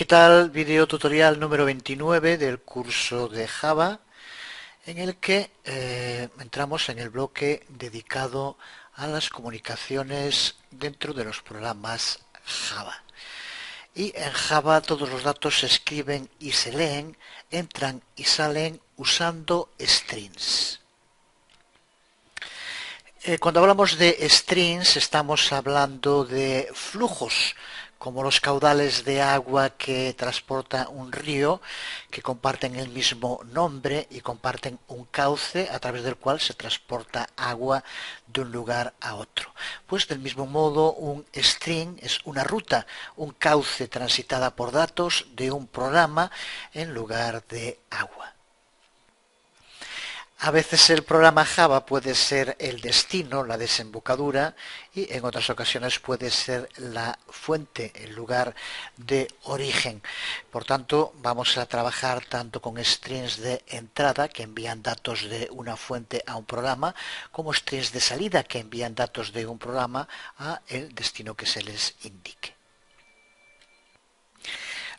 ¿Qué tal? Video tutorial número 29 del curso de Java, en el que entramos en el bloque dedicado a las comunicaciones dentro de los programas Java. Y en Java todos los datos se escriben y se leen, entran y salen usando strings. Cuando hablamos de strings estamos hablando de flujos, como los caudales de agua que transporta un río, que comparten el mismo nombre y comparten un cauce a través del cual se transporta agua de un lugar a otro. Pues del mismo modo un string es una ruta, un cauce transitada por datos de un programa en lugar de agua. A veces el programa Java puede ser el destino, la desembocadura, y en otras ocasiones puede ser la fuente, el lugar de origen. Por tanto, vamos a trabajar tanto con strings de entrada, que envían datos de una fuente a un programa, como strings de salida, que envían datos de un programa a el destino que se les indique.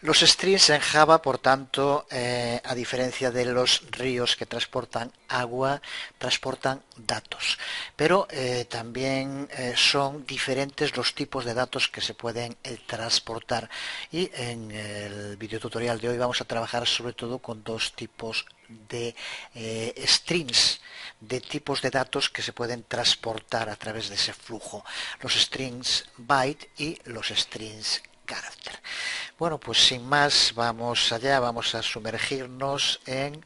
Los strings en Java, por tanto, a diferencia de los ríos que transportan agua, transportan datos. Pero también son diferentes los tipos de datos que se pueden transportar. Y en el video tutorial de hoy vamos a trabajar sobre todo con dos tipos de strings, de tipos de datos que se pueden transportar a través de ese flujo. Los strings byte y los strings character. Bueno, pues sin más, vamos allá, vamos a sumergirnos en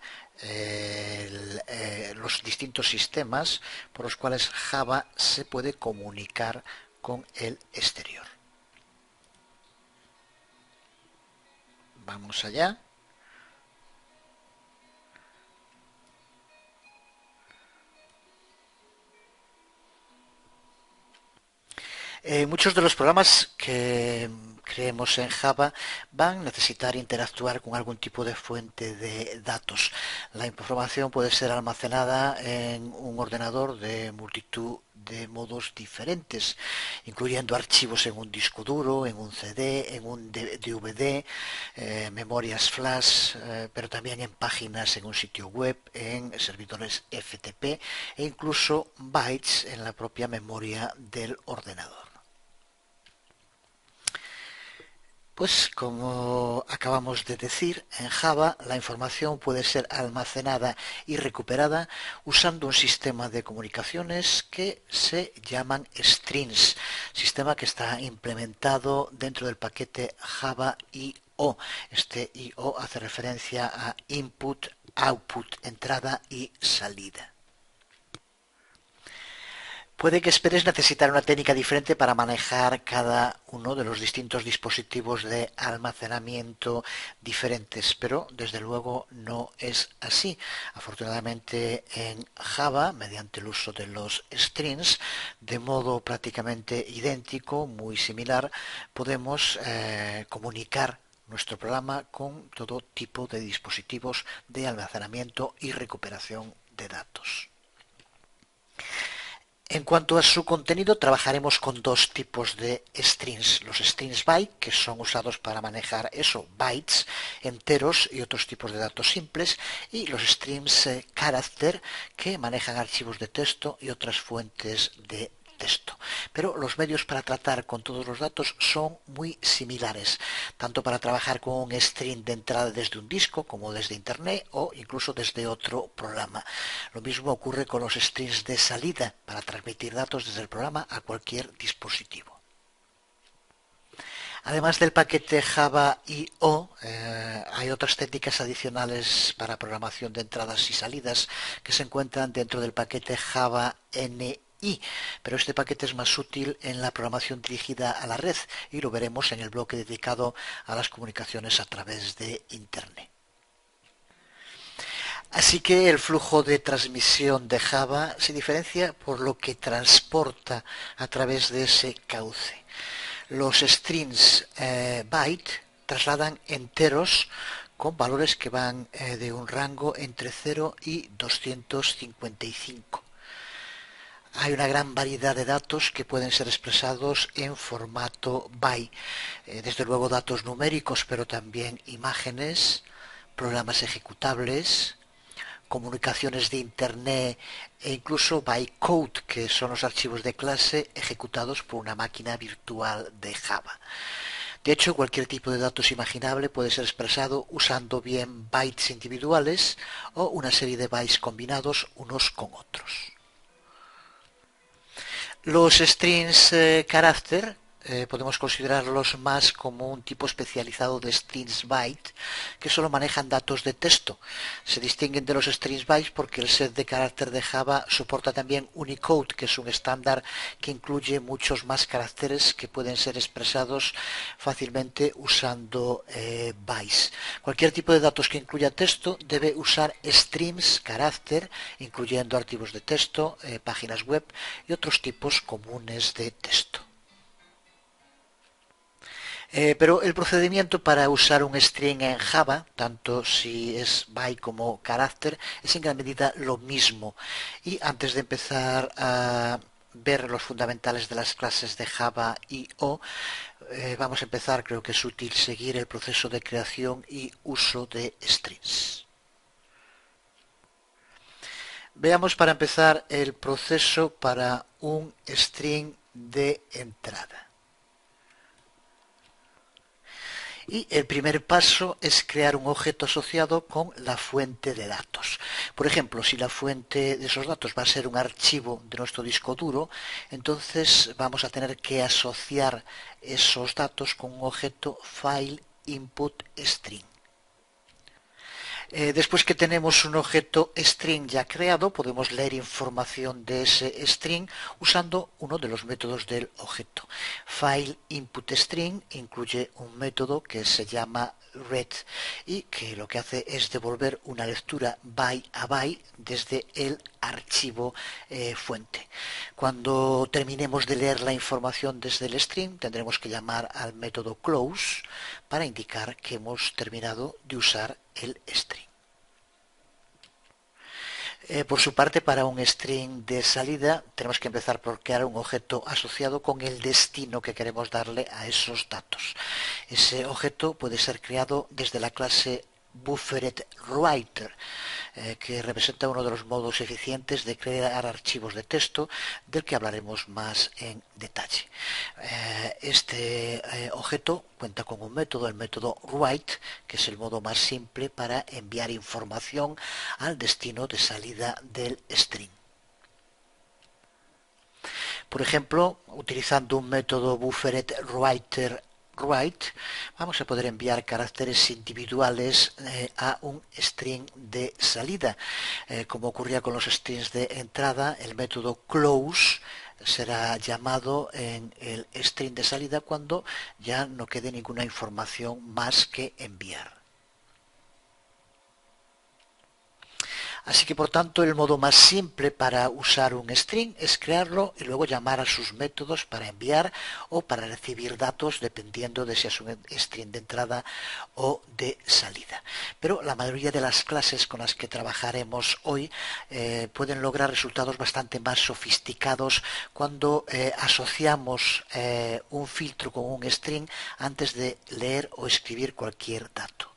los distintos sistemas por los cuales Java se puede comunicar con el exterior. Vamos allá. Muchos de los programas que creemos en Java van a necesitar interactuar con algún tipo de fuente de datos. La información puede ser almacenada en un ordenador de multitud de modos diferentes, incluyendo archivos en un disco duro, en un CD, en un DVD, memorias flash, pero también en páginas en un sitio web, en servidores FTP e incluso bytes en la propia memoria del ordenador. Pues como acabamos de decir, en Java la información puede ser almacenada y recuperada usando un sistema de comunicaciones que se llaman strings, sistema que está implementado dentro del paquete Java I.O. Este I.O. hace referencia a input, output, entrada y salida. Puede que esperes necesitar una técnica diferente para manejar cada uno de los distintos dispositivos de almacenamiento diferentes, pero desde luego no es así. Afortunadamente en Java, mediante el uso de los strings, de modo prácticamente idéntico, muy similar, podemos comunicar nuestro programa con todo tipo de dispositivos de almacenamiento y recuperación de datos. En cuanto a su contenido, trabajaremos con dos tipos de strings. Los strings byte, que son usados para manejar eso, bytes enteros y otros tipos de datos simples, y los strings character, que manejan archivos de texto y otras fuentes de texto. Pero los medios para tratar con todos los datos son muy similares, tanto para trabajar con un string de entrada desde un disco como desde internet o incluso desde otro programa. Lo mismo ocurre con los strings de salida para transmitir datos desde el programa a cualquier dispositivo. Además del paquete Java I.O., hay otras técnicas adicionales para programación de entradas y salidas que se encuentran dentro del paquete Java NI, pero este paquete es más útil en la programación dirigida a la red y lo veremos en el bloque dedicado a las comunicaciones a través de Internet. Así que el flujo de transmisión de Java se diferencia por lo que transporta a través de ese cauce. Los strings byte trasladan enteros con valores que van de un rango entre 0 y 255. Hay una gran variedad de datos que pueden ser expresados en formato byte. Desde luego datos numéricos, pero también imágenes, programas ejecutables, comunicaciones de Internet e incluso bytecode, que son los archivos de clase ejecutados por una máquina virtual de Java. De hecho, cualquier tipo de datos imaginable puede ser expresado usando bien bytes individuales o una serie de bytes combinados unos con otros. Los strings character podemos considerarlos más como un tipo especializado de strings byte que solo manejan datos de texto. Se distinguen de los strings bytes porque el set de carácter de Java soporta también Unicode, que es un estándar que incluye muchos más caracteres que pueden ser expresados fácilmente usando bytes. Cualquier tipo de datos que incluya texto debe usar strings character, incluyendo archivos de texto, páginas web y otros tipos comunes de texto. Pero el procedimiento para usar un string en Java, tanto si es byte como carácter, es en gran medida lo mismo. Y antes de empezar a ver los fundamentales de las clases de Java y O, vamos a empezar, creo que es útil seguir el proceso de creación y uso de strings. Veamos para empezar el proceso para un string de entrada. Y el primer paso es crear un objeto asociado con la fuente de datos. Por ejemplo, si la fuente de esos datos va a ser un archivo de nuestro disco duro, entonces vamos a tener que asociar esos datos con un objeto file input string. Después que tenemos un objeto string ya creado, podemos leer información de ese string usando uno de los métodos del objeto. File input string incluye un método que se llama read y que lo que hace es devolver una lectura byte a byte desde el archivo fuente. Cuando terminemos de leer la información desde el string, tendremos que llamar al método close para indicar que hemos terminado de usar el string. Por su parte, para un string de salida, tenemos que empezar por crear un objeto asociado con el destino que queremos darle a esos datos. Ese objeto puede ser creado desde la clase BufferedWriter, que representa uno de los modos eficientes de crear archivos de texto, del que hablaremos más en detalle. Este objeto cuenta con un método, el método write, que es el modo más simple para enviar información al destino de salida del string. Por ejemplo, utilizando un método BufferedWriter write, vamos a poder enviar caracteres individuales a un string de salida. Como ocurría con los strings de entrada, el método close será llamado en el string de salida cuando ya no quede ninguna información más que enviar. Así que por tanto el modo más simple para usar un string es crearlo y luego llamar a sus métodos para enviar o para recibir datos dependiendo de si es un string de entrada o de salida. Pero la mayoría de las clases con las que trabajaremos hoy pueden lograr resultados bastante más sofisticados cuando asociamos un filtro con un string antes de leer o escribir cualquier dato.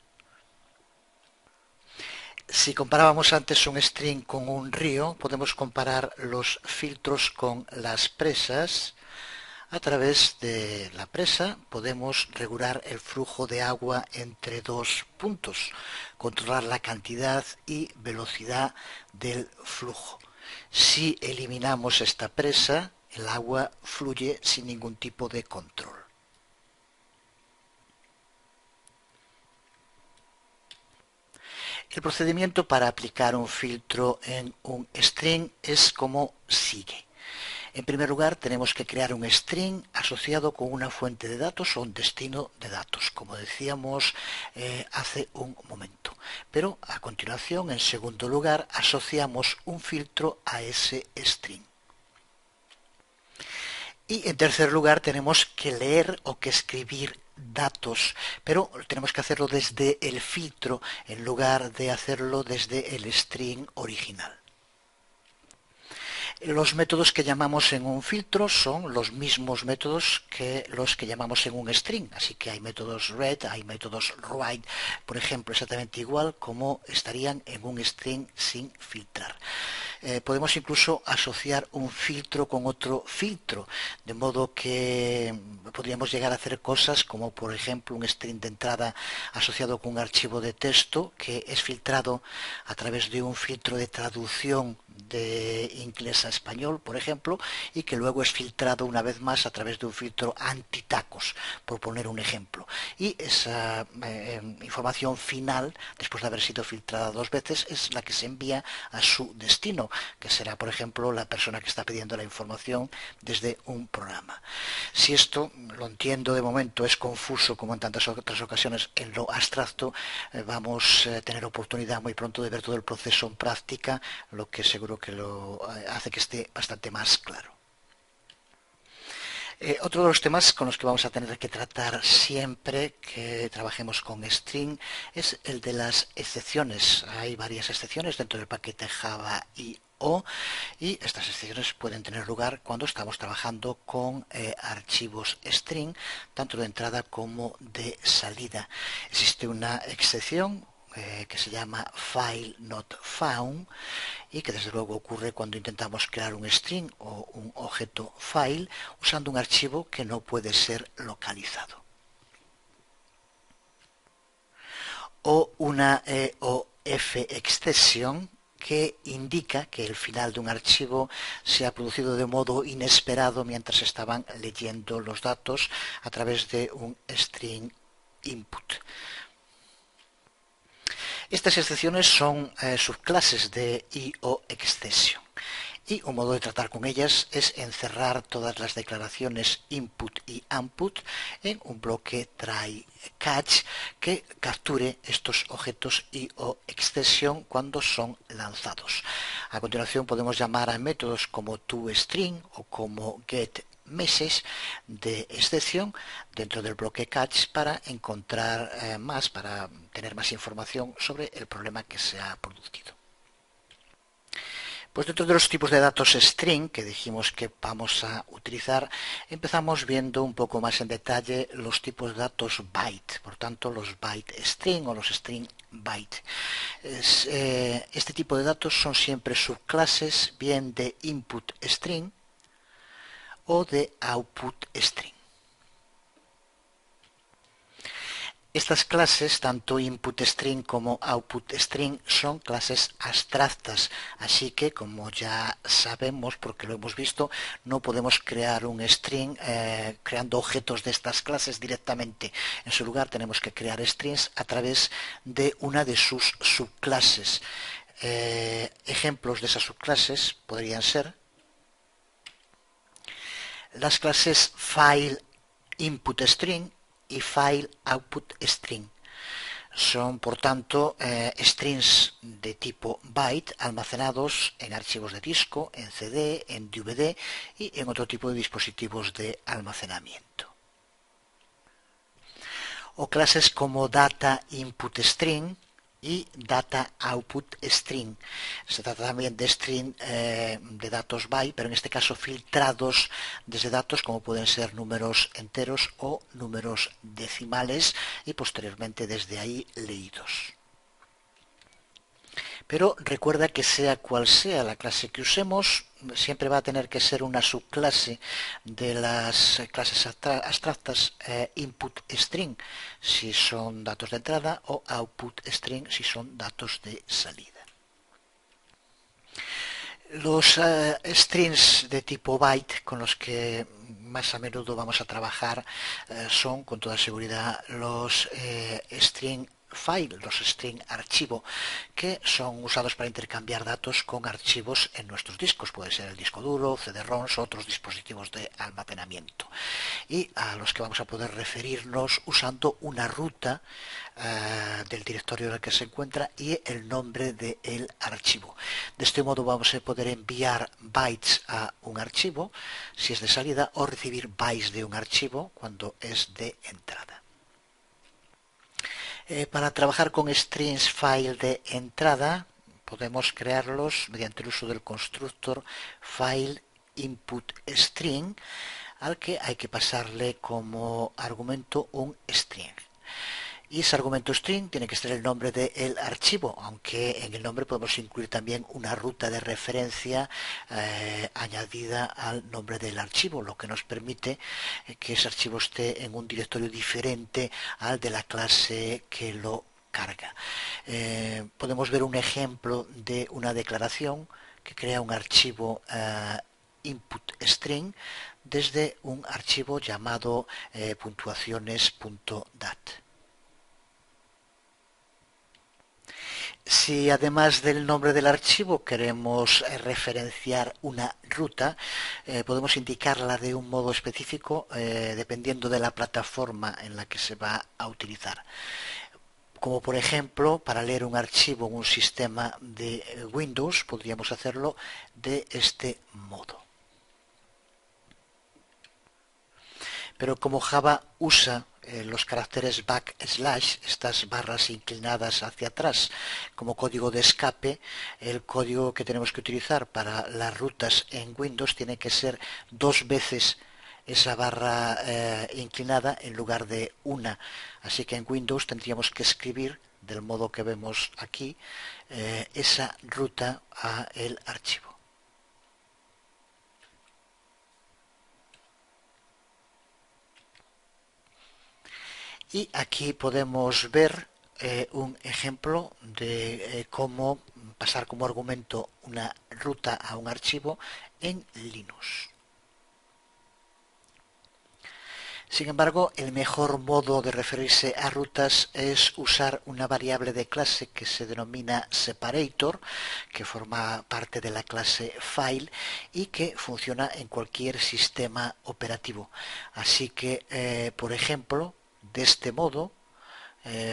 Si comparábamos antes un string con un río, podemos comparar los filtros con las presas. A través de la presa podemos regular el flujo de agua entre dos puntos, controlar la cantidad y velocidad del flujo. Si eliminamos esta presa, el agua fluye sin ningún tipo de control. El procedimiento para aplicar un filtro en un string es como sigue. En primer lugar, tenemos que crear un string asociado con una fuente de datos o un destino de datos, como decíamos hace un momento. Pero a continuación, en segundo lugar, asociamos un filtro a ese string. Y en tercer lugar, tenemos que leer o que escribir datos, pero tenemos que hacerlo desde el filtro en lugar de hacerlo desde el string original. Los métodos que llamamos en un filtro son los mismos métodos que los que llamamos en un string, así que hay métodos read, hay métodos write, por ejemplo, exactamente igual como estarían en un string sin filtrar. Podemos incluso asociar un filtro con otro filtro, de modo que podríamos llegar a hacer cosas como, por ejemplo, un string de entrada asociado con un archivo de texto que es filtrado a través de un filtro de traducción de inglés a español, por ejemplo, y que luego es filtrado una vez más a través de un filtro anti-tacos, por poner un ejemplo. Y esa información final, después de haber sido filtrada dos veces, es la que se envía a su destino, que será, por ejemplo, la persona que está pidiendo la información desde un programa. Si esto, lo entiendo de momento, es confuso como en tantas otras ocasiones en lo abstracto, vamos a tener oportunidad muy pronto de ver todo el proceso en práctica, lo que seguro que lo hace que esté bastante más claro. Otro de los temas con los que vamos a tener que tratar siempre que trabajemos con string es el de las excepciones. Hay varias excepciones dentro del paquete Java IO y estas excepciones pueden tener lugar cuando estamos trabajando con archivos string, tanto de entrada como de salida. Existe una excepción que se llama file not found y que desde luego ocurre cuando intentamos crear un string o un objeto file usando un archivo que no puede ser localizado. O una EOF exception que indica que el final de un archivo se ha producido de modo inesperado mientras estaban leyendo los datos a través de un string input. Estas excepciones son subclases de IOException y un modo de tratar con ellas es encerrar todas las declaraciones input y output en un bloque try catch que capture estos objetos IOException cuando son lanzados. A continuación podemos llamar a métodos como toString o como getMessage de excepción dentro del bloque catch para encontrar para tener más información sobre el problema que se ha producido. Pues dentro de los tipos de datos string que dijimos que vamos a utilizar, empezamos viendo un poco más en detalle los tipos de datos byte, por tanto los byte string o los string byte. Este tipo de datos son siempre subclases bien de input string o de output string. Estas clases, tanto input string como output string, son clases abstractas, así que, como ya sabemos, porque lo hemos visto, no podemos crear un string creando objetos de estas clases directamente. En su lugar tenemos que crear strings a través de una de sus subclases. Ejemplos de esas subclases podrían ser las clases file input string y file output string. Son, por tanto, strings de tipo byte almacenados en archivos de disco, en CD, en DVD y en otro tipo de dispositivos de almacenamiento. O clases como data input string y data output string. Se trata también de string de datos byte, pero en este caso filtrados desde datos como pueden ser números enteros o números decimales y posteriormente desde ahí leídos. Pero recuerda que sea cual sea la clase que usemos, siempre va a tener que ser una subclase de las clases abstractas input string si son datos de entrada o output string si son datos de salida. Los strings de tipo byte con los que más a menudo vamos a trabajar son con toda seguridad los string file, los string archivo, que son usados para intercambiar datos con archivos en nuestros discos. Puede ser el disco duro, CD-ROMs o otros dispositivos de almacenamiento. Y a los que vamos a poder referirnos usando una ruta del directorio en el que se encuentra y el nombre del archivo. De este modo vamos a poder enviar bytes a un archivo si es de salida o recibir bytes de un archivo cuando es de entrada. Para trabajar con strings file de entrada podemos crearlos mediante el uso del constructor file input string, al que hay que pasarle como argumento un string. Y ese argumento string tiene que ser el nombre del archivo, aunque en el nombre podemos incluir también una ruta de referencia añadida al nombre del archivo, lo que nos permite que ese archivo esté en un directorio diferente al de la clase que lo carga. Podemos ver un ejemplo de una declaración que crea un archivo input string desde un archivo llamado puntuaciones.dat. Si además del nombre del archivo queremos referenciar una ruta, podemos indicarla de un modo específico dependiendo de la plataforma en la que se va a utilizar. Como por ejemplo, para leer un archivo en un sistema de Windows, podríamos hacerlo de este modo. Pero como Java usa los caracteres backslash, estas barras inclinadas hacia atrás, como código de escape, el código que tenemos que utilizar para las rutas en Windows tiene que ser 2 veces esa barra inclinada en lugar de una. Así que en Windows tendríamos que escribir, del modo que vemos aquí, esa ruta a el archivo. Y aquí podemos ver un ejemplo de cómo pasar como argumento una ruta a un archivo en Linux. Sin embargo, el mejor modo de referirse a rutas es usar una variable de clase que se denomina separator, que forma parte de la clase file y que funciona en cualquier sistema operativo. Así que, por ejemplo, de este modo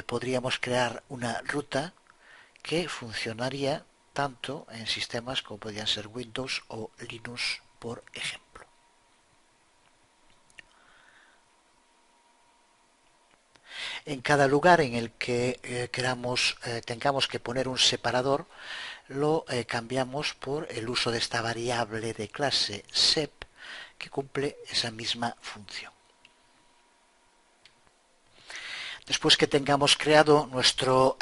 podríamos crear una ruta que funcionaría tanto en sistemas como podrían ser Windows o Linux, por ejemplo. En cada lugar en el que tengamos que poner un separador, lo cambiamos por el uso de esta variable de clase sep, que cumple esa misma función. Después que tengamos creado nuestro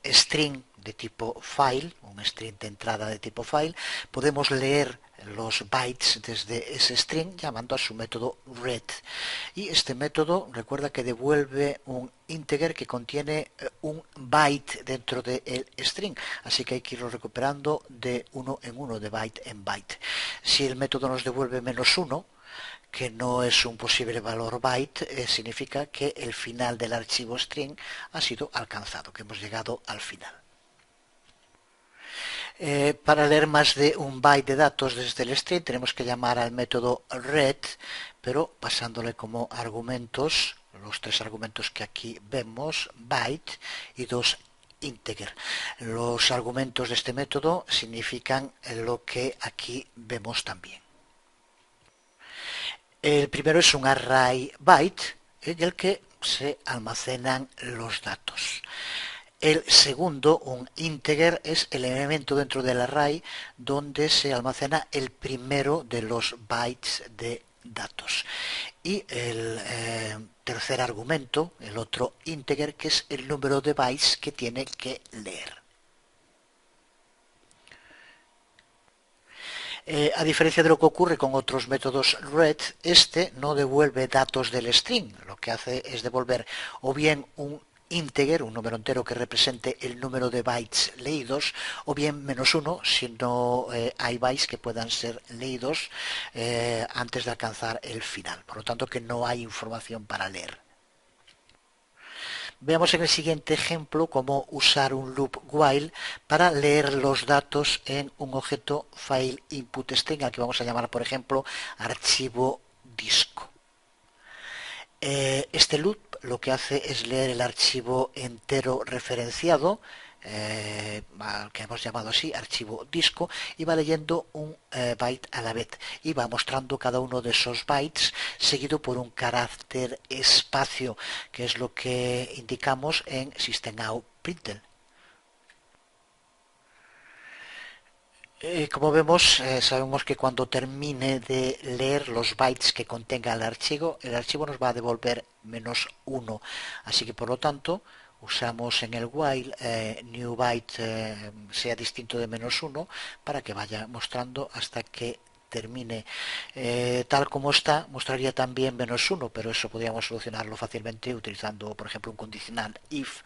string de tipo file, un string de entrada de tipo file, podemos leer los bytes desde ese string llamando a su método read. Y este método, recuerda que devuelve un integer que contiene un byte dentro del string, así que hay que irlo recuperando de uno en uno, de byte en byte. Si el método nos devuelve -1, que no es un posible valor byte, significa que el final del archivo string ha sido alcanzado, que hemos llegado al final. Para leer más de un byte de datos desde el string tenemos que llamar al método read, pero pasándole como argumentos los 3 argumentos que aquí vemos, byte y 2 integer. Los argumentos de este método significan lo que aquí vemos también. El primero es un array byte en el que se almacenan los datos. El segundo, un integer, es el elemento dentro del array donde se almacena el primero de los bytes de datos. Y el tercer argumento, el otro integer, que es el número de bytes que tiene que leer. A diferencia de lo que ocurre con otros métodos read, este no devuelve datos del string. Lo que hace es devolver o bien un integer, un número entero que represente el número de bytes leídos, o bien -1 si no hay bytes que puedan ser leídos antes de alcanzar el final. Por lo tanto, que no hay información para leer. Veamos en el siguiente ejemplo cómo usar un loop while para leer los datos en un objeto file input string, al que vamos a llamar, por ejemplo, archivo disco. Este loop lo que hace es leer el archivo entero referenciado, que hemos llamado así, archivo disco, y va leyendo un byte a la vez y va mostrando cada uno de esos bytes seguido por un carácter espacio, que es lo que indicamos en system.out.println. Como vemos, sabemos que cuando termine de leer los bytes que contenga el archivo nos va a devolver -1. Así que por lo tanto, usamos en el while new byte sea distinto de -1 para que vaya mostrando hasta que termine. Tal como está, mostraría también -1, pero eso podríamos solucionarlo fácilmente utilizando, por ejemplo, un condicional if,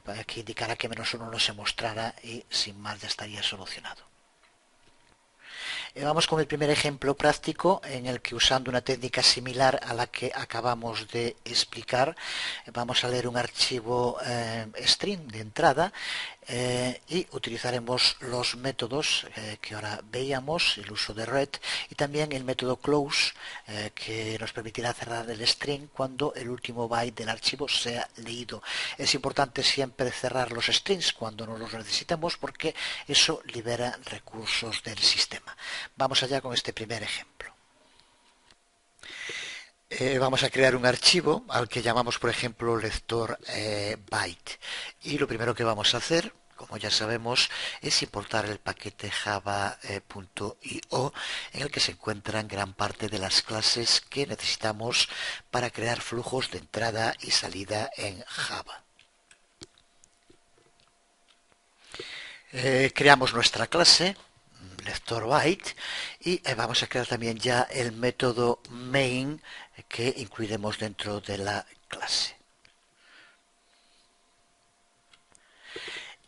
para que indicara que -1 no se mostrara y sin más ya estaría solucionado. Vamos con el primer ejemplo práctico en el que usando una técnica similar a la que acabamos de explicar, vamos a leer un archivo string de entrada y utilizaremos los métodos que ahora veíamos, el uso de read y también el método close que nos permitirá cerrar el string cuando el último byte del archivo sea leído. Es importante siempre cerrar los strings cuando no los necesitemos porque eso libera recursos del sistema. Vamos allá con este primer ejemplo. Vamos a crear un archivo al que llamamos, por ejemplo, lector byte. Y lo primero que vamos a hacer, como ya sabemos, es importar el paquete java.io en el que se encuentran gran parte de las clases que necesitamos para crear flujos de entrada y salida en Java. Creamos nuestra clase lector byte y vamos a crear también ya el método main que incluiremos dentro de la clase.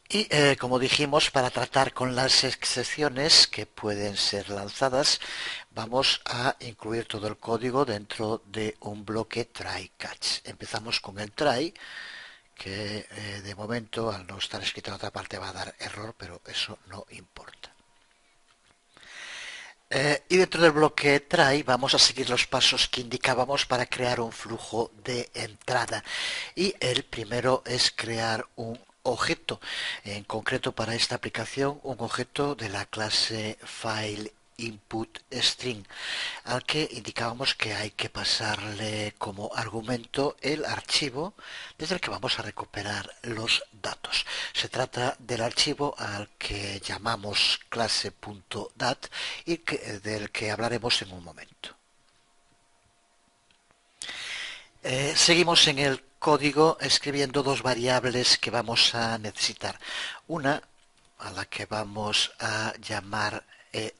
Y como dijimos, para tratar con las excepciones que pueden ser lanzadas, vamos a incluir todo el código dentro de un bloque try catch. Empezamos con el try, que de momento al no estar escrito en otra parte va a dar error, pero eso no importa. Y dentro del bloque try vamos a seguir los pasos que indicábamos para crear un flujo de entrada. Y el primero es crear un objeto, en concreto para esta aplicación un objeto de la clase file input string al que indicábamos que hay que pasarle como argumento el archivo desde el que vamos a recuperar los datos. Se trata del archivo al que llamamos clase.dat y del que hablaremos en un momento. Seguimos en el código escribiendo dos variables que vamos a necesitar. Una a la que vamos a llamar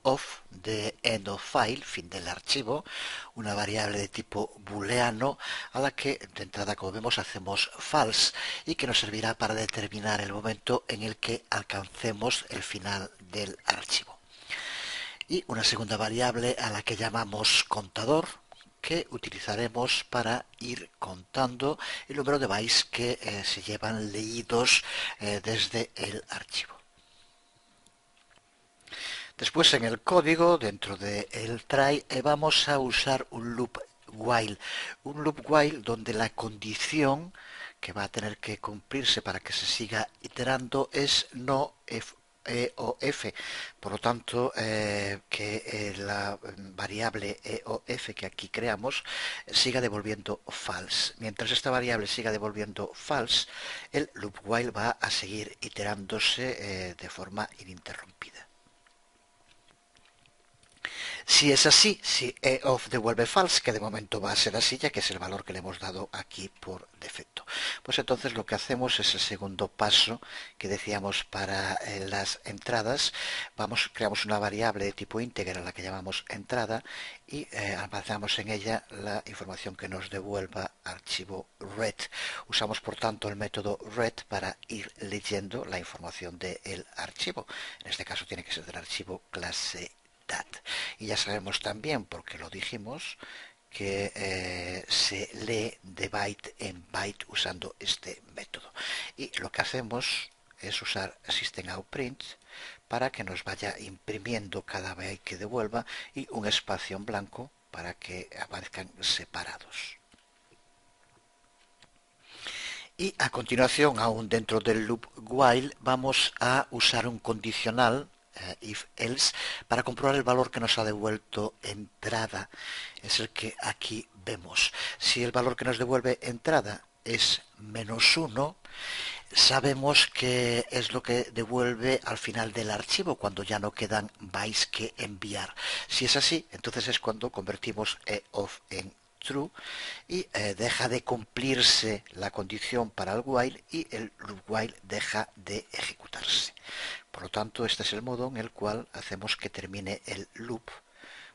off de end of file, fin del archivo, una variable de tipo booleano a la que de entrada, como vemos, hacemos false y que nos servirá para determinar el momento en el que alcancemos el final del archivo. Y una segunda variable a la que llamamos contador, que utilizaremos para ir contando el número de bytes que se llevan leídos desde el archivo. Después en el código, dentro del try, vamos a usar un loop while. Un loop while donde la condición que va a tener que cumplirse para que se siga iterando es no E o F. Por lo tanto, que la variable E o F que aquí creamos siga devolviendo false. Mientras esta variable siga devolviendo false, el loop while va a seguir iterándose de forma ininterrumpida. Si es así, si EOF devuelve false, que de momento va a ser así, ya que es el valor que le hemos dado aquí por defecto, pues entonces lo que hacemos es el segundo paso que decíamos para las entradas. Creamos una variable de tipo íntegra, la que llamamos entrada, y almacenamos en ella la información que nos devuelva archivo read. Usamos por tanto el método read para ir leyendo la información del archivo. En este caso tiene que ser del archivo clase. Y ya sabemos también, porque lo dijimos, que se lee de byte en byte usando este método. Y lo que hacemos es usar system.out.print para que nos vaya imprimiendo cada byte que devuelva y un espacio en blanco para que aparezcan separados. Y a continuación, aún dentro del loop while, vamos a usar un condicional if else para comprobar el valor que nos ha devuelto entrada. Es el que aquí vemos. Si el valor que nos devuelve entrada es -1, sabemos que es lo que devuelve al final del archivo cuando ya no quedan bytes que enviar. Si es así, entonces es cuando convertimos eof en true y deja de cumplirse la condición para el while y el loop while deja de ejecutarse. Por lo tanto, este es el modo en el cual hacemos que termine el loop,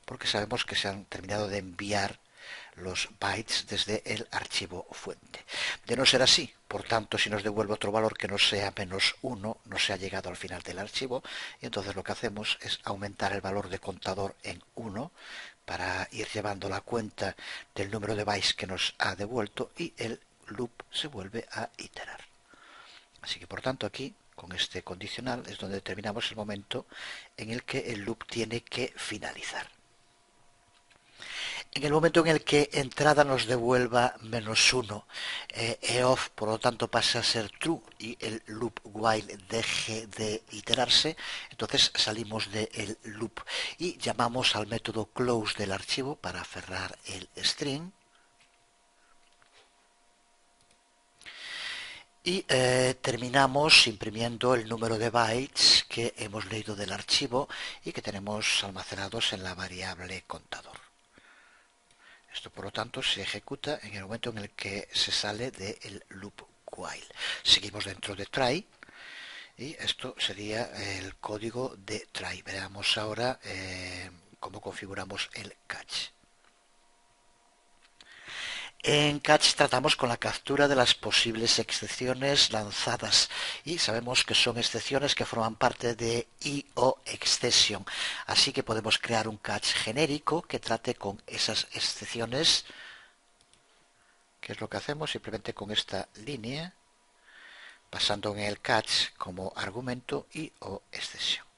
porque sabemos que se han terminado de enviar los bytes desde el archivo fuente. De no ser así, por tanto, si nos devuelve otro valor que no sea -1, no se ha llegado al final del archivo, y entonces lo que hacemos es aumentar el valor de contador en 1 para ir llevando la cuenta del número de bytes que nos ha devuelto y el loop se vuelve a iterar. Así que por tanto aquí, con este condicional, es donde determinamos el momento en el que el loop tiene que finalizar. En el momento en el que entrada nos devuelva -1, eof por lo tanto pasa a ser true y el loop while deje de iterarse, entonces salimos del loop y llamamos al método close del archivo para cerrar el string. Y terminamos imprimiendo el número de bytes que hemos leído del archivo y que tenemos almacenados en la variable contador. Esto, por lo tanto, se ejecuta en el momento en el que se sale del loop while. Seguimos dentro de try y esto sería el código de try. Veamos ahora cómo configuramos el catch. En catch tratamos con la captura de las posibles excepciones lanzadas y sabemos que son excepciones que forman parte de io_exception, así que podemos crear un catch genérico que trate con esas excepciones, que es lo que hacemos simplemente con esta línea, pasando en el catch como argumento io_exception.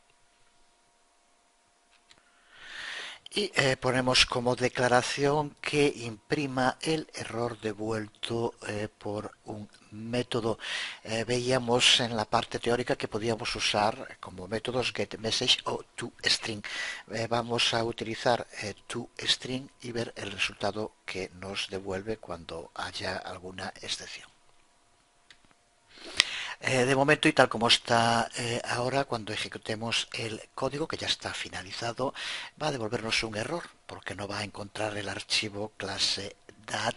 Y ponemos como declaración que imprima el error devuelto por un método. Veíamos en la parte teórica que podíamos usar como métodos getMessage o toString. Vamos a utilizar toString y ver el resultado que nos devuelve cuando haya alguna excepción. De momento, y tal como está ahora, cuando ejecutemos el código, que ya está finalizado, va a devolvernos un error, porque no va a encontrar el archivo clase dat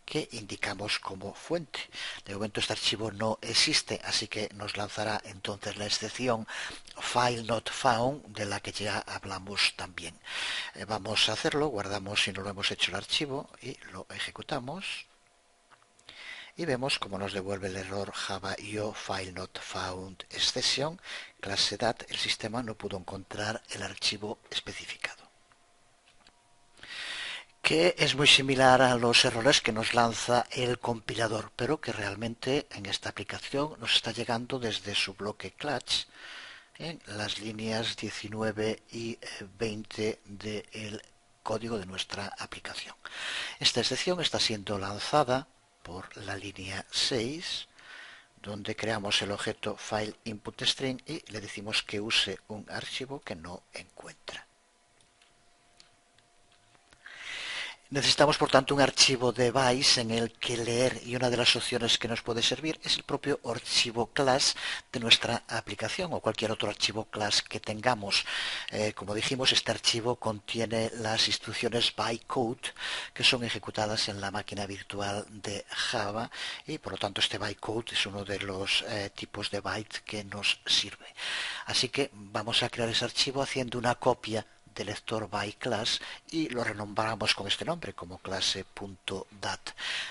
que indicamos como fuente. De momento este archivo no existe, así que nos lanzará entonces la excepción file not found, de la que ya hablamos también. Vamos a hacerlo, guardamos si no lo hemos hecho el archivo y lo ejecutamos. Y vemos cómo nos devuelve el error Java io file not found exception, clase dat, el sistema no pudo encontrar el archivo especificado. Que es muy similar a los errores que nos lanza el compilador, pero que realmente en esta aplicación nos está llegando desde su bloque clutch en las líneas 19 y 20 del código de nuestra aplicación. Esta excepción está siendo lanzada por la línea 6, donde creamos el objeto file input string y le decimos que use un archivo que no encuentra. Necesitamos, por tanto, un archivo de bytes en el que leer, y una de las opciones que nos puede servir es el propio archivo class de nuestra aplicación o cualquier otro archivo class que tengamos. Como dijimos, este archivo contiene las instrucciones bytecode que son ejecutadas en la máquina virtual de Java y, por lo tanto, este bytecode es uno de los tipos de byte que nos sirve. Así que vamos a crear ese archivo haciendo una copia de lector by class y lo renombramos con este nombre como clase.dat.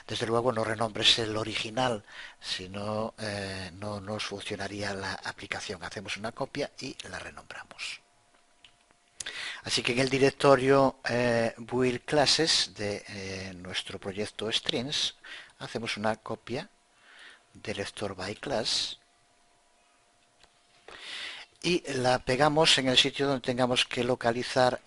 Desde luego no renombres el original, si no, no nos funcionaría la aplicación. Hacemos una copia y la renombramos. Así que en el directorio build classes de nuestro proyecto strings hacemos una copia de lector by class y la pegamos en el sitio donde tengamos que localizar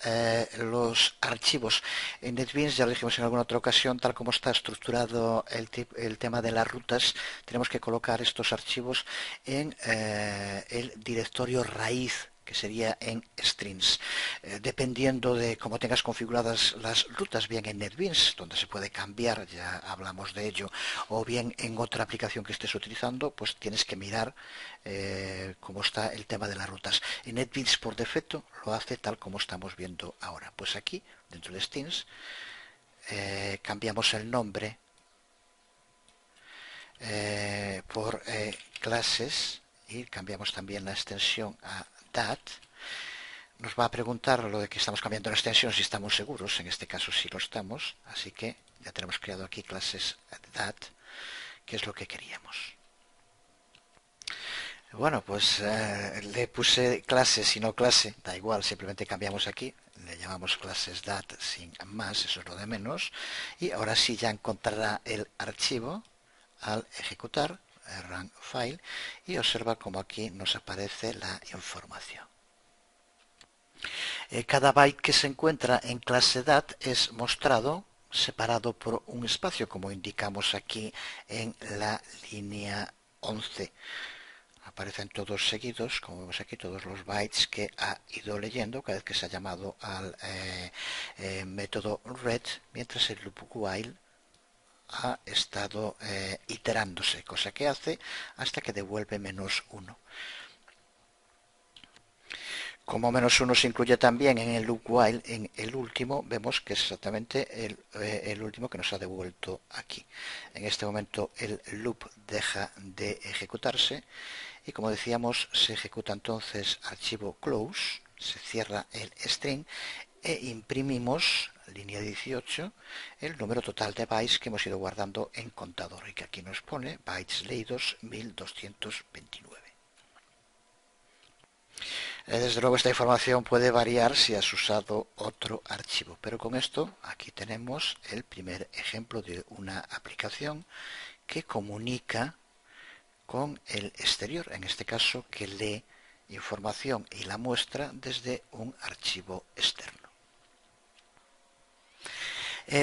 los archivos. En NetBeans, ya lo dijimos en alguna otra ocasión, tal como está estructurado el tema de las rutas, tenemos que colocar estos archivos en el directorio raíz que sería en strings. Dependiendo de cómo tengas configuradas las rutas, bien en NetBeans, donde se puede cambiar, ya hablamos de ello, o bien en otra aplicación que estés utilizando, pues tienes que mirar cómo está el tema de las rutas. En NetBeans por defecto lo hace tal como estamos viendo ahora. Pues aquí, dentro de strings, cambiamos el nombre por clases y cambiamos también la extensión a dat. Nos va a preguntar lo de que estamos cambiando la extensión si estamos seguros, en este caso sí lo estamos, así que ya tenemos creado aquí clases dat, que es lo que queríamos. Bueno, pues le puse clases y no clase, da igual, simplemente cambiamos aquí, le llamamos clases dat sin más, eso es lo de menos, y ahora sí ya encontrará el archivo al ejecutar run file y observa como aquí nos aparece la información. Cada byte que se encuentra en clase dat es mostrado separado por un espacio, como indicamos aquí en la línea 11. Aparecen todos seguidos, como vemos aquí, todos los bytes que ha ido leyendo cada vez que se ha llamado al método read, mientras el loop while ha estado iterándose, cosa que hace hasta que devuelve -1. Como -1 se incluye también en el loop while, en el último, vemos que es exactamente el último que nos ha devuelto aquí. En este momento el loop deja de ejecutarse y, como decíamos, se ejecuta entonces archivo close, se cierra el string e imprimimos, línea 18, el número total de bytes que hemos ido guardando en contador y que aquí nos pone bytes leídos 1229. Desde luego esta información puede variar si has usado otro archivo, pero con esto aquí tenemos el primer ejemplo de una aplicación que comunica con el exterior, en este caso que lee información y la muestra desde un archivo externo.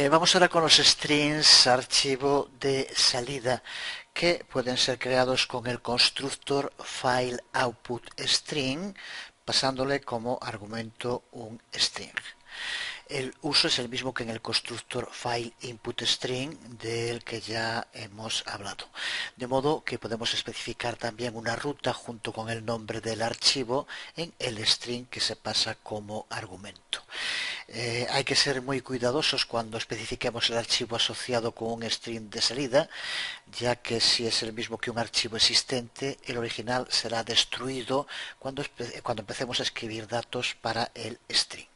Vamos ahora con los strings archivo de salida que pueden ser creados con el constructor fileOutputString pasándole como argumento un string. El uso es el mismo que en el constructor fileInputString del que ya hemos hablado. De modo que podemos especificar también una ruta junto con el nombre del archivo en el string que se pasa como argumento. Hay que ser muy cuidadosos cuando especifiquemos el archivo asociado con un string de salida, ya que si es el mismo que un archivo existente, el original será destruido cuando empecemos a escribir datos para el string.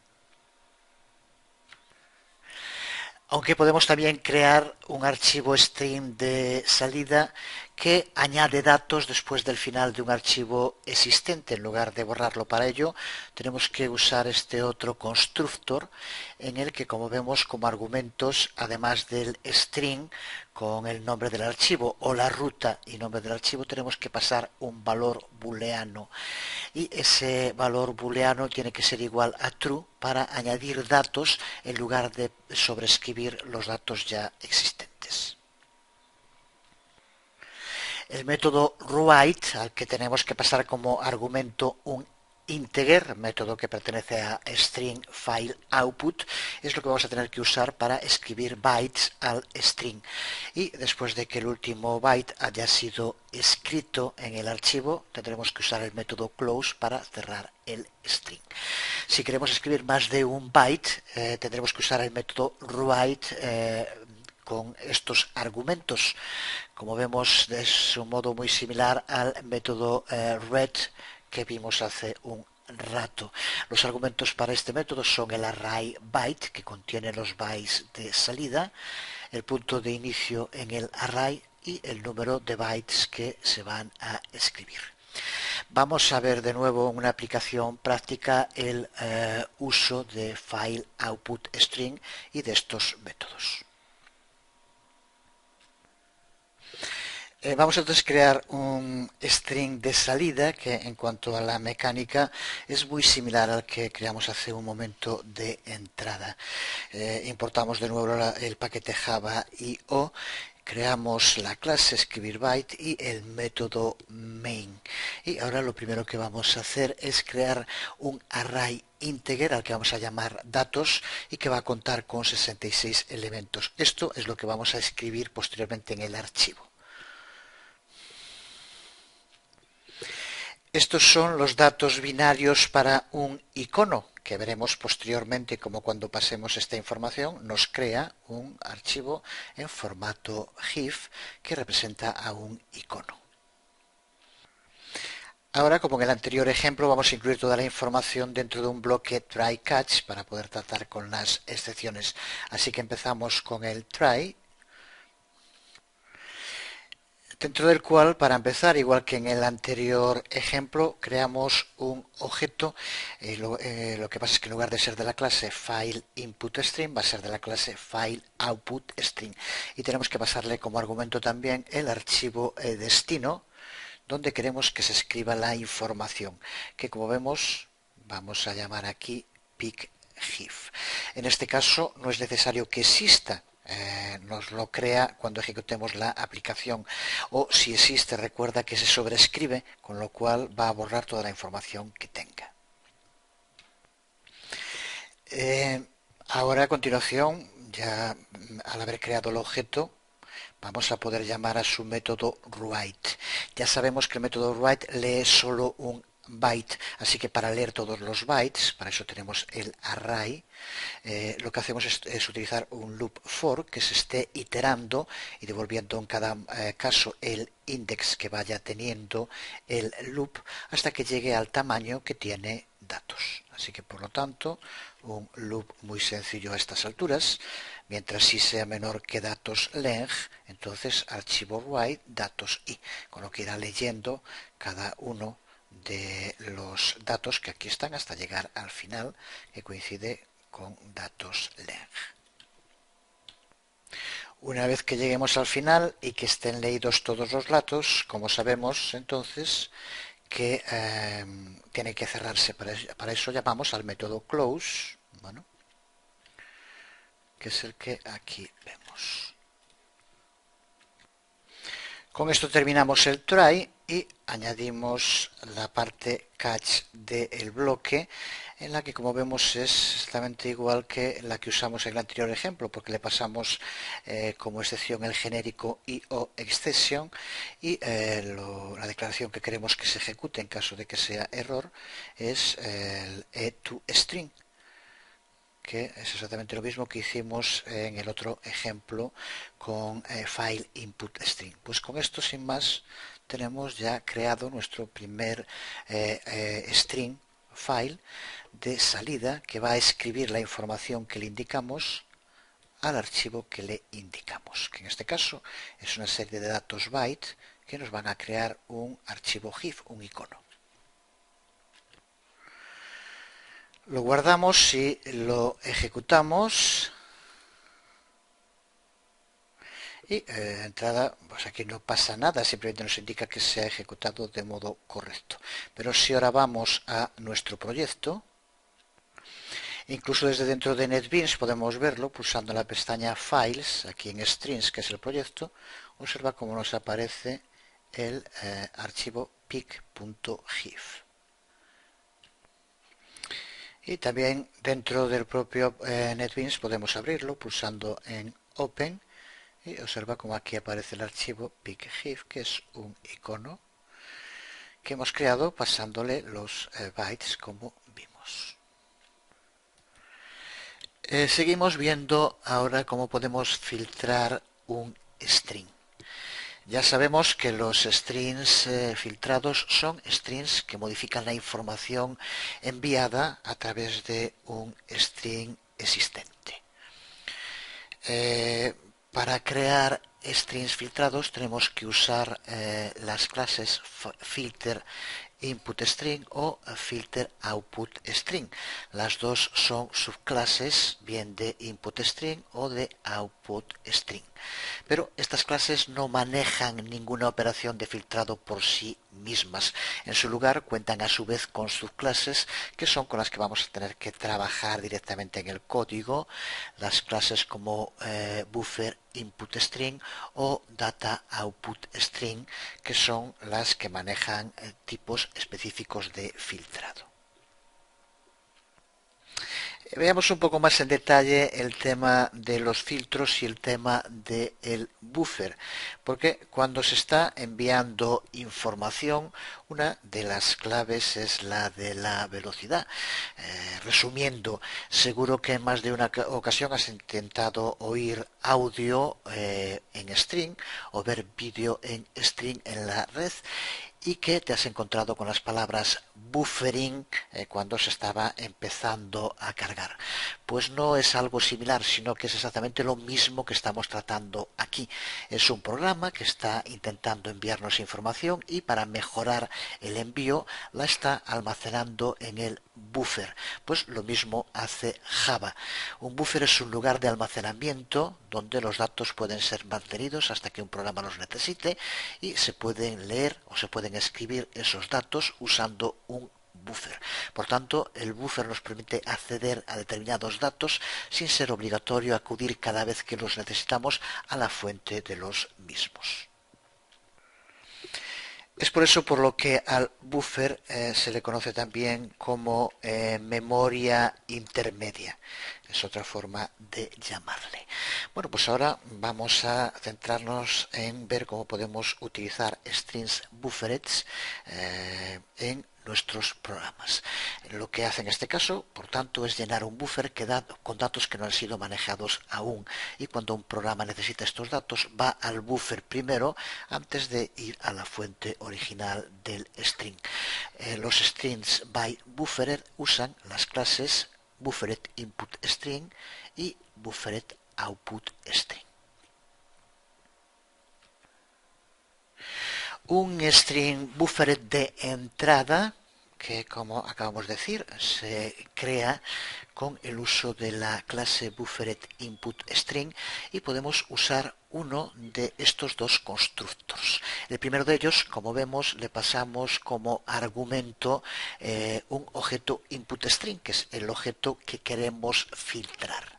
Aunque podemos también crear un archivo string de salida que añade datos después del final de un archivo existente. En lugar de borrarlo para ello, tenemos que usar este otro constructor en el que, como vemos, como argumentos, además del string con el nombre del archivo o la ruta y nombre del archivo, tenemos que pasar un valor booleano. Y ese valor booleano tiene que ser igual a true para añadir datos en lugar de sobreescribir los datos ya existentes. El método write, al que tenemos que pasar como argumento un integer, método que pertenece a string file output, es lo que vamos a tener que usar para escribir bytes al string. Y después de que el último byte haya sido escrito en el archivo, tendremos que usar el método close para cerrar el string. Si queremos escribir más de un byte, tendremos que usar el método write con estos argumentos. Como vemos, es un modo muy similar al método read que vimos hace un rato. Los argumentos para este método son el array byte, que contiene los bytes de salida, el punto de inicio en el array y el número de bytes que se van a escribir. Vamos a ver de nuevo en una aplicación práctica el uso de fileOutputString y de estos métodos. Vamos entonces a crear un string de salida que, en cuanto a la mecánica, es muy similar al que creamos hace un momento de entrada. Importamos de nuevo el paquete Java IO creamos la clase escribir byte y el método main. Y ahora lo primero que vamos a hacer es crear un array integer al que vamos a llamar datos y que va a contar con 66 elementos. Esto es lo que vamos a escribir posteriormente en el archivo. Estos son los datos binarios para un icono, que veremos posteriormente como cuando pasemos esta información nos crea un archivo en formato GIF que representa a un icono. Ahora, como en el anterior ejemplo, vamos a incluir toda la información dentro de un bloque try catch para poder tratar con las excepciones. Así que empezamos con el try, dentro del cual, para empezar, igual que en el anterior ejemplo, creamos un objeto. Lo que pasa es que en lugar de ser de la clase FileInputString, va a ser de la clase FileOutputString. Y tenemos que pasarle como argumento también el archivo destino, donde queremos que se escriba la información, que como vemos, vamos a llamar aquí PicGIF. En este caso, no es necesario que exista. Nos lo crea cuando ejecutemos la aplicación, o si existe, recuerda que se sobrescribe, con lo cual va a borrar toda la información que tenga. Ahora, a continuación, ya al haber creado el objeto, vamos a poder llamar a su método write. Ya sabemos que el método write lee solo un byte, así que para leer todos los bytes, para eso tenemos el array, lo que hacemos es utilizar un loop for que se esté iterando y devolviendo en cada caso el index que vaya teniendo el loop hasta que llegue al tamaño que tiene datos. Así que por lo tanto un loop muy sencillo a estas alturas. Mientras si sea menor que datos length, entonces archivo write datos i, con lo que irá leyendo cada uno de los datos que aquí están hasta llegar al final, que coincide con datos length. Una vez que lleguemos al final y que estén leídos todos los datos, como sabemos entonces que tiene que cerrarse. Para eso llamamos al método close, bueno, que es el que aquí vemos. Con esto terminamos el try y añadimos la parte catch del bloque, en la que como vemos es exactamente igual que la que usamos en el anterior ejemplo, porque le pasamos como excepción el genérico i o exception y la declaración que queremos que se ejecute en caso de que sea error es el e2string, que es exactamente lo mismo que hicimos en el otro ejemplo con FileInputString. Pues con esto, sin más, tenemos ya creado nuestro primer string file de salida que va a escribir la información que le indicamos al archivo que le indicamos, que en este caso es una serie de datos byte que nos van a crear un archivo GIF, un icono. Lo guardamos y lo ejecutamos. Y de entrada, pues aquí no pasa nada, simplemente nos indica que se ha ejecutado de modo correcto. Pero si ahora vamos a nuestro proyecto, incluso desde dentro de NetBeans podemos verlo pulsando la pestaña Files, aquí en Strings, que es el proyecto. Observa cómo nos aparece el archivo pic.gif. Y también dentro del propio NetBeans podemos abrirlo pulsando en Open y observa como aquí aparece el archivo PicGIF, que es un icono que hemos creado pasándole los bytes como vimos. Seguimos viendo ahora cómo podemos filtrar un string. Ya sabemos que los strings filtrados son strings que modifican la información enviada a través de un string existente. Para crear strings filtrados tenemos que usar las clases filter input string o filter output string. Las dos son subclases bien de input string o de output string. Pero estas clases no manejan ninguna operación de filtrado por sí mismas. En su lugar cuentan a su vez con subclases que son con las que vamos a tener que trabajar directamente en el código. Las clases como buffer input string o data output string, que son las que manejan tipos específicos de filtrado. Veamos un poco más en detalle el tema de los filtros y el tema del buffer, porque cuando se está enviando información, una de las claves es la de la velocidad. Resumiendo, seguro que en más de una ocasión has intentado oír audio en string o ver vídeo en string en la red, y que te has encontrado con las palabras buffering cuando se estaba empezando a cargar. Pues no es algo similar, sino que es exactamente lo mismo que estamos tratando aquí. Es un programa que está intentando enviarnos información y para mejorar el envío la está almacenando en el buffer. Pues lo mismo hace Java. Un buffer es un lugar de almacenamiento donde los datos pueden ser mantenidos hasta que un programa los necesite y se pueden leer o se pueden escribir esos datos usando un buffer. Por tanto, el buffer nos permite acceder a determinados datos sin ser obligatorio acudir cada vez que los necesitamos a la fuente de los mismos. Es por eso por lo que al buffer se le conoce también como memoria intermedia. Es otra forma de llamarle. Bueno, pues ahora vamos a centrarnos en ver cómo podemos utilizar strings buffereds en nuestros programas. Lo que hace en este caso, por tanto, es llenar un buffer con datos que no han sido manejados aún. Y cuando un programa necesita estos datos, va al buffer primero antes de ir a la fuente original del string. Los strings by buffered usan las clases buffered input string y buffered output string. Un string buffered de entrada, que como acabamos de decir, se crea con el uso de la clase buffered input string, y podemos usar uno de estos dos constructors. El primero de ellos, como vemos, le pasamos como argumento un objeto input string, que es el objeto que queremos filtrar.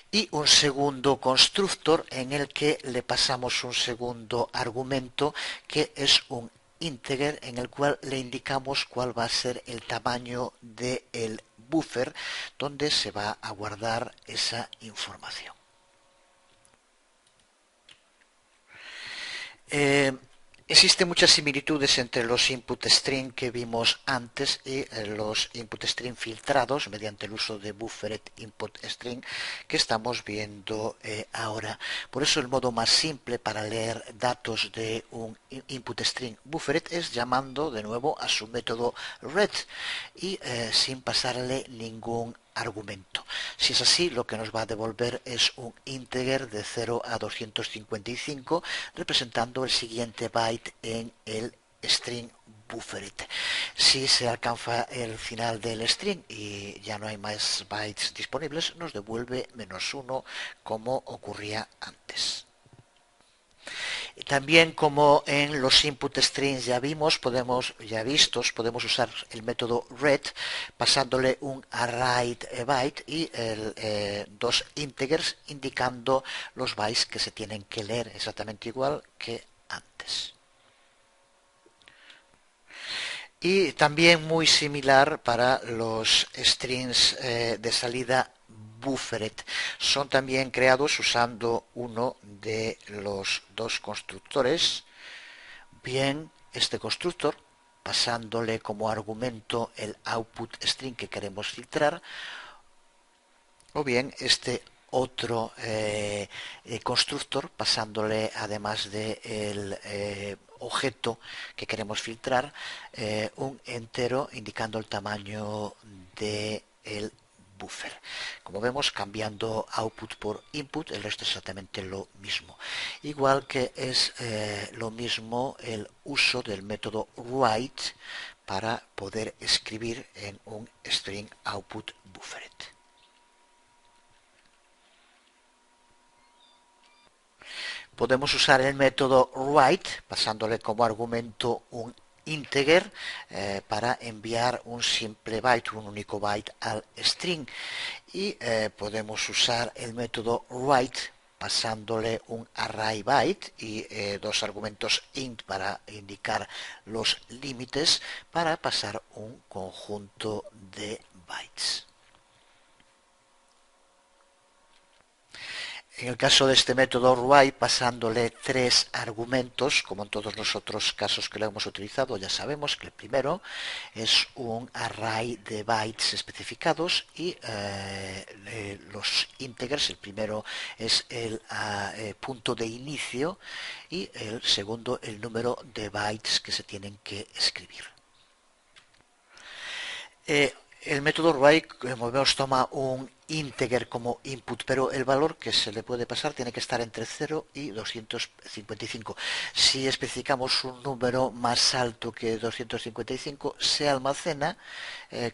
Y un segundo constructor en el que le pasamos un segundo argumento, que es un integer, en el cual le indicamos cuál va a ser el tamaño del buffer donde se va a guardar esa información. Existen muchas similitudes entre los input string que vimos antes y los input string filtrados mediante el uso de buffered input string que estamos viendo ahora. Por eso el modo más simple para leer datos de un input string buffered es llamando de nuevo a su método read y sin pasarle ningún argumento. Si es así, lo que nos va a devolver es un integer de 0 a 255 representando el siguiente byte en el string buffered. Si se alcanza el final del string y ya no hay más bytes disponibles, nos devuelve -1 como ocurría antes. También, como en los input strings podemos usar el método read pasándole un array byte y dos integers indicando los bytes que se tienen que leer, exactamente igual que antes. Y también muy similar para los strings de salida buffered. Son también creados usando uno de los dos constructores. Bien, este constructor, pasándole como argumento el output string que queremos filtrar, o bien este otro constructor, pasándole además del objeto que queremos filtrar, un entero indicando el tamaño del buffer. Como vemos, cambiando output por input, el resto es exactamente lo mismo. Igual que es lo mismo el uso del método write para poder escribir en un string output buffered. Podemos usar el método write pasándole como argumento un integer para enviar un simple byte, un único byte al string, y podemos usar el método write pasándole un array byte y dos argumentos int para indicar los límites para pasar un conjunto de bytes. En el caso de este método array, pasándole tres argumentos, como en todos los otros casos que lo hemos utilizado, ya sabemos que el primero es un array de bytes especificados y los integers, el primero es el punto de inicio y el segundo el número de bytes que se tienen que escribir. El método array, como vemos, toma un integer como input, pero el valor que se le puede pasar tiene que estar entre 0 y 255. Si especificamos un número más alto que 255, se almacena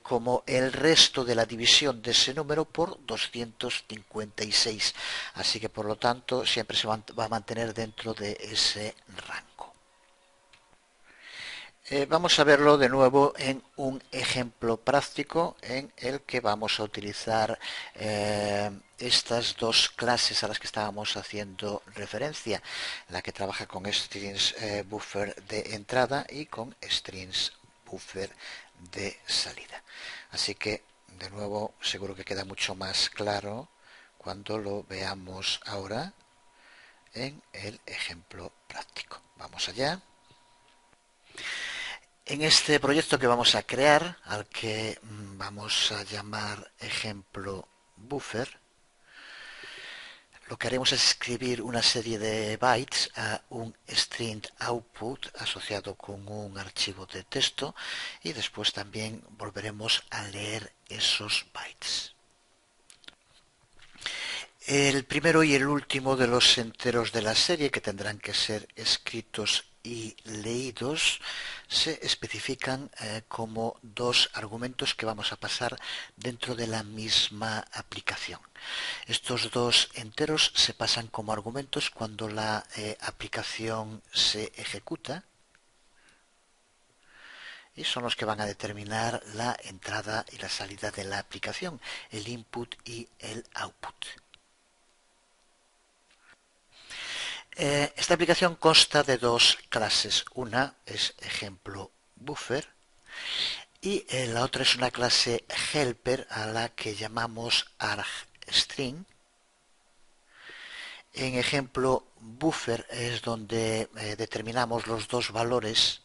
como el resto de la división de ese número por 256. Así que, por lo tanto, siempre se va a mantener dentro de ese rango. Vamos a verlo de nuevo en un ejemplo práctico en el que vamos a utilizar estas dos clases a las que estábamos haciendo referencia, la que trabaja con strings buffer de entrada y con strings buffer de salida. Así que, de nuevo, seguro que queda mucho más claro cuando lo veamos ahora en el ejemplo práctico. Vamos allá. En este proyecto que vamos a crear, al que vamos a llamar ejemplo buffer, lo que haremos es escribir una serie de bytes a un string output asociado con un archivo de texto y después también volveremos a leer esos bytes. El primero y el último de los enteros de la serie, que tendrán que ser escritos y leídos, se especifican como dos argumentos que vamos a pasar dentro de la misma aplicación. Estos dos enteros se pasan como argumentos cuando la aplicación se ejecuta y son los que van a determinar la entrada y la salida de la aplicación, el input y el output. Esta aplicación consta de dos clases. Una es ejemplo buffer y la otra es una clase helper a la que llamamos argstring. En ejemplo buffer es donde determinamos los dos valores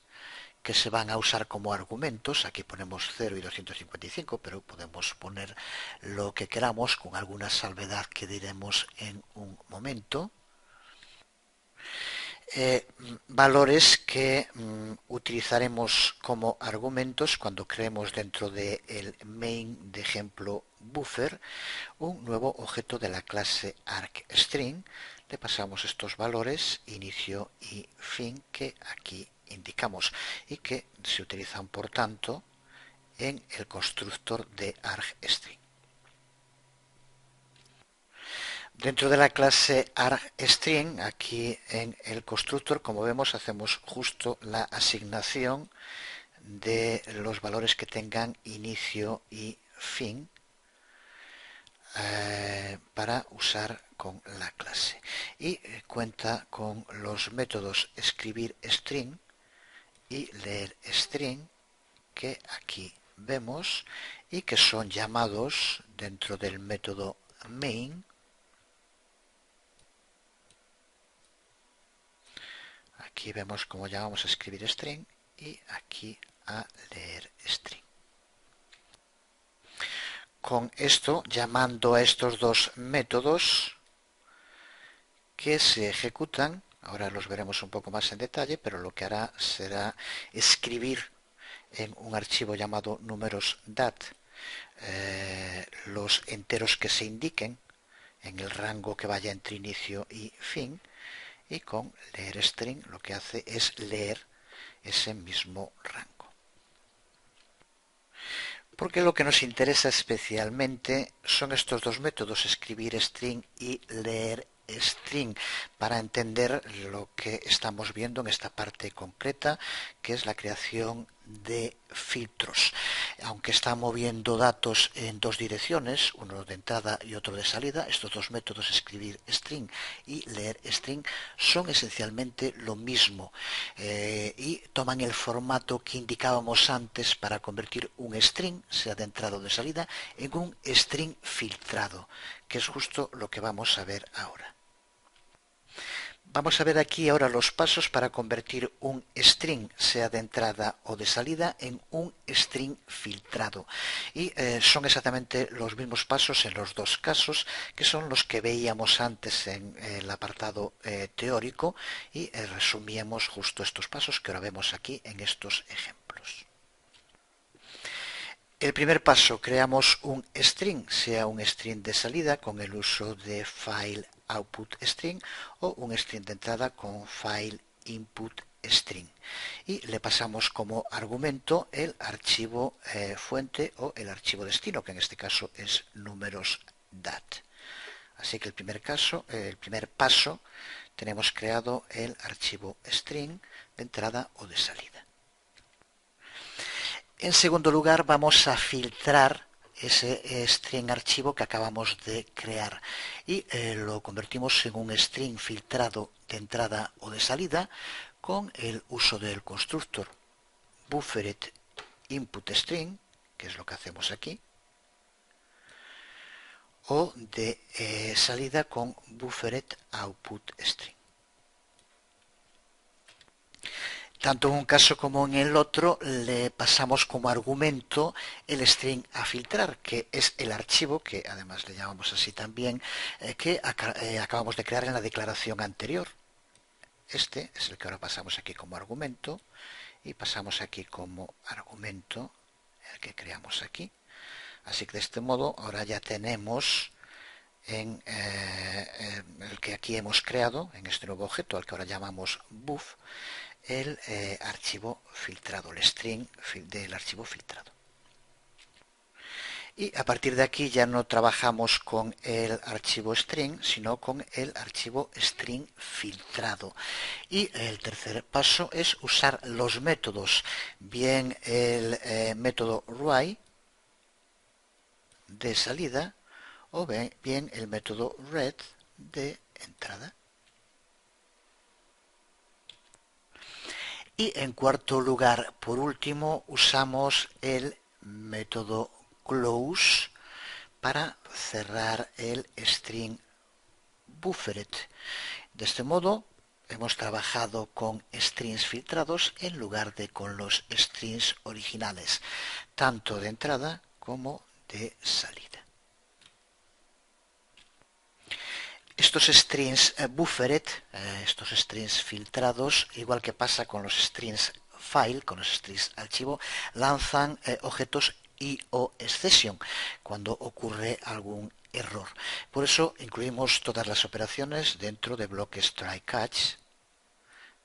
que se van a usar como argumentos. Aquí ponemos 0 y 255, pero podemos poner lo que queramos con alguna salvedad que diremos en un momento. Valores que utilizaremos como argumentos cuando creemos dentro del main de ejemplo buffer un nuevo objeto de la clase argstring. Le pasamos estos valores inicio y fin que aquí indicamos y que se utilizan por tanto en el constructor de argstring. Dentro de la clase argstring, aquí en el constructor, como vemos, hacemos justo la asignación de los valores que tengan inicio y fin para usar con la clase. Y cuenta con los métodos escribir string y leer string, que aquí vemos, y que son llamados dentro del método main. Aquí vemos cómo llamamos a escribir string y aquí a leer string. Con esto, llamando a estos dos métodos que se ejecutan, ahora los veremos un poco más en detalle, pero lo que hará será escribir en un archivo llamado numeros.dat los enteros que se indiquen en el rango que vaya entre inicio y fin, y con leer string lo que hace es leer ese mismo rango. Porque lo que nos interesa especialmente son estos dos métodos, escribir string y leer string, para entender lo que estamos viendo en esta parte concreta, que es la creación de filtros. Aunque está moviendo datos en dos direcciones, uno de entrada y otro de salida, estos dos métodos, escribir string y leer string, son esencialmente lo mismo y toman el formato que indicábamos antes para convertir un string, sea de entrada o de salida, en un string filtrado, que es justo lo que vamos a ver ahora. Vamos a ver aquí ahora los pasos para convertir un string, sea de entrada o de salida, en un string filtrado. Y son exactamente los mismos pasos en los dos casos, que son los que veíamos antes en el apartado teórico, y resumíamos justo estos pasos que ahora vemos aquí en estos ejemplos. El primer paso, creamos un string, sea un string de salida con el uso de file output string o un string de entrada con file input string. Y le pasamos como argumento el archivo fuente o el archivo destino, que en este caso es números.dat. Así que el primer paso, tenemos creado el archivo string de entrada o de salida. En segundo lugar, vamos a filtrar ese string archivo que acabamos de crear y lo convertimos en un string filtrado de entrada o de salida con el uso del constructor buffered input string, que es lo que hacemos aquí, o de salida con buffered output string. Tanto en un caso como en el otro le pasamos como argumento el string a filtrar, que es el archivo, que además le llamamos así también, que acabamos de crear en la declaración anterior. Este es el que ahora pasamos aquí como argumento y pasamos aquí como argumento el que creamos aquí. Así que de este modo ahora ya tenemos en el que aquí hemos creado, en este nuevo objeto al que ahora llamamos buff, el archivo filtrado, el string del archivo filtrado. Y a partir de aquí ya no trabajamos con el archivo string, sino con el archivo string filtrado. Y el tercer paso es usar los métodos, bien el método write de salida o bien el método read de entrada. Y en cuarto lugar, por último, usamos el método close para cerrar el string buffered. De este modo, hemos trabajado con strings filtrados en lugar de con los strings originales, tanto de entrada como de salida. Estos strings buffered, estos strings filtrados, igual que pasa con los strings file, con los strings archivo, lanzan objetos IOException cuando ocurre algún error. Por eso incluimos todas las operaciones dentro de bloques try catch,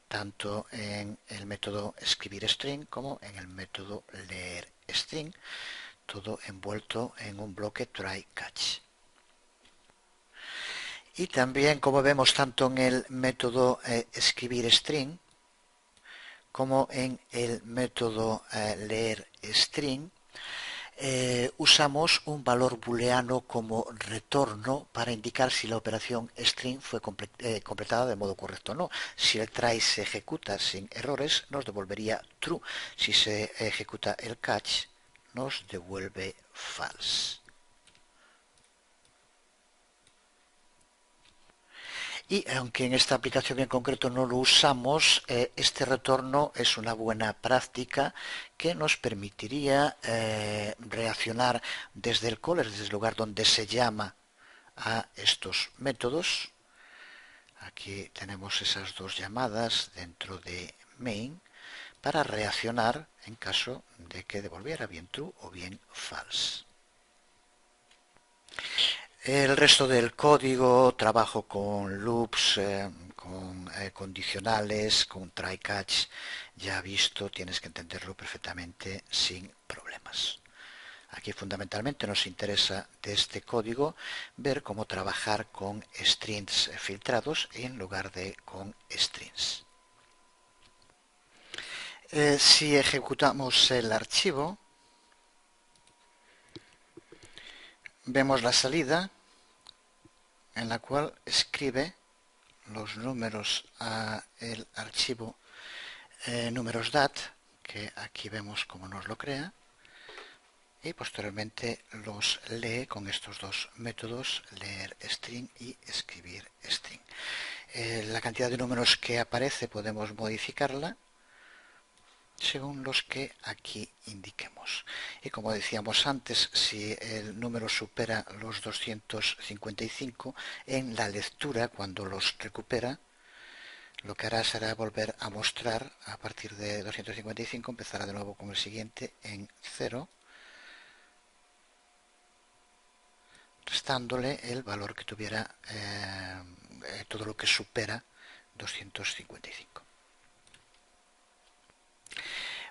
tanto en el método escribir string como en el método leer string, todo envuelto en un bloque try catch. Y también, como vemos tanto en el método escribir string como en el método leer string, usamos un valor booleano como retorno para indicar si la operación string fue completada de modo correcto o no. Si el try se ejecuta sin errores, nos devolvería true. Si se ejecuta el catch, nos devuelve false. Y aunque en esta aplicación en concreto no lo usamos, este retorno es una buena práctica que nos permitiría reaccionar desde el caller, desde el lugar donde se llama a estos métodos. Aquí tenemos esas dos llamadas dentro de main para reaccionar en caso de que devolviera bien true o bien false. El resto del código, trabajo con loops, con condicionales, con try catch, ya visto, tienes que entenderlo perfectamente sin problemas. Aquí fundamentalmente nos interesa de este código ver cómo trabajar con strings filtrados en lugar de con strings. Si ejecutamos el archivo, vemos la salida en la cual escribe los números a el archivo números.dat, que aquí vemos cómo nos lo crea, y posteriormente los lee con estos dos métodos, leer string y escribir string. La cantidad de números que aparece podemos modificarla según los que aquí indiquemos. Y como decíamos antes, si el número supera los 255 en la lectura, cuando los recupera, lo que hará será volver a mostrar a partir de 255, empezará de nuevo con el siguiente en 0, restándole el valor que tuviera todo lo que supera 255.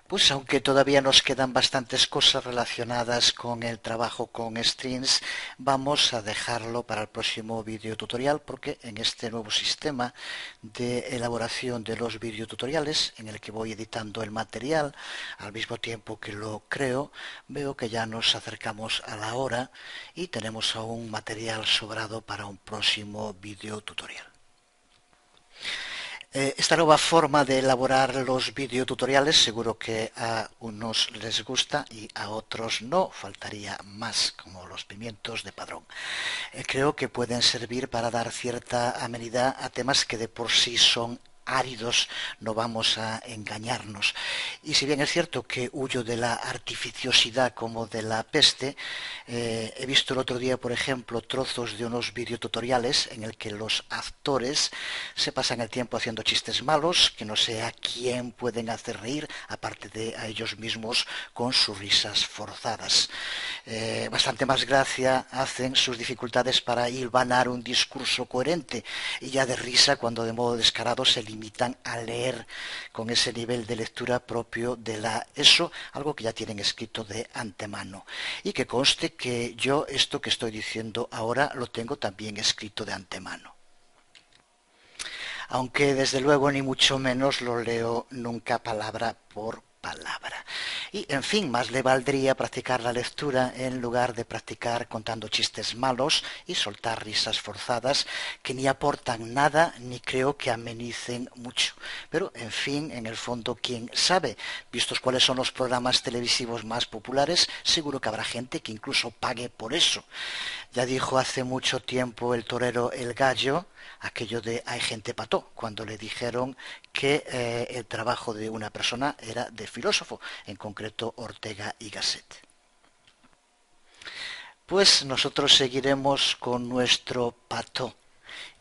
Pues aunque todavía nos quedan bastantes cosas relacionadas con el trabajo con strings, vamos a dejarlo para el próximo video tutorial, porque en este nuevo sistema de elaboración de los videotutoriales, en el que voy editando el material al mismo tiempo que lo creo, veo que ya nos acercamos a la hora y tenemos aún material sobrado para un próximo videotutorial. Esta nueva forma de elaborar los videotutoriales seguro que a unos les gusta y a otros no, faltaría más, como los pimientos de Padrón. Creo que pueden servir para dar cierta amenidad a temas que de por sí son áridos, no vamos a engañarnos. Y si bien es cierto que huyo de la artificiosidad como de la peste, he visto el otro día, por ejemplo, trozos de unos videotutoriales en el que los actores se pasan el tiempo haciendo chistes malos, que no sé a quién pueden hacer reír, aparte de a ellos mismos con sus risas forzadas. Bastante más gracia hacen sus dificultades para hilvanar un discurso coherente, y ya de risa cuando de modo descarado se limitan a leer con ese nivel de lectura propio de la ESO, algo que ya tienen escrito de antemano. Y que conste que yo esto que estoy diciendo ahora lo tengo también escrito de antemano. Aunque desde luego ni mucho menos lo leo nunca palabra por palabra. Y en fin, más le valdría practicar la lectura en lugar de practicar contando chistes malos y soltar risas forzadas que ni aportan nada ni creo que amenicen mucho. Pero en fin, en el fondo, quién sabe, vistos cuáles son los programas televisivos más populares, seguro que habrá gente que incluso pague por eso. Ya dijo hace mucho tiempo el torero El Gallo aquello de hay gente pató, cuando le dijeron que el trabajo de una persona era de filósofo, en concreto Ortega y Gasset. Pues nosotros seguiremos con nuestro pató,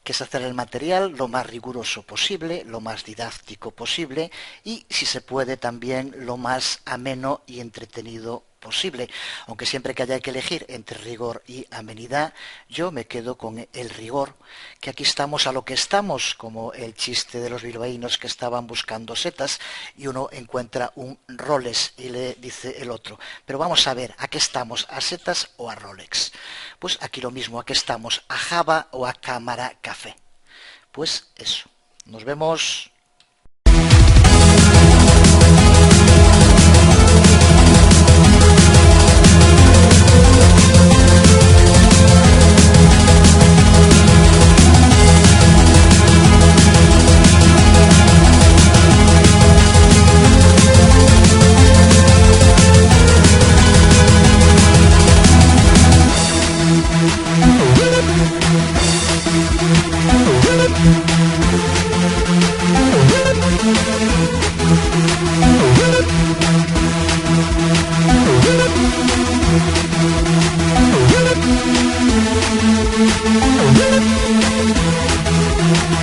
que es hacer el material lo más riguroso posible, lo más didáctico posible y, si se puede, también lo más ameno y entretenido posible. Aunque siempre que haya que elegir entre rigor y amenidad, yo me quedo con el rigor, que aquí estamos a lo que estamos, como el chiste de los bilbaínos que estaban buscando setas y uno encuentra un Rolex y le dice el otro, pero vamos a ver, ¿a qué estamos? ¿A setas o a Rolex? Pues aquí lo mismo, ¿a qué estamos? ¿A Java o a Cámara Café? Pues eso. Nos vemos.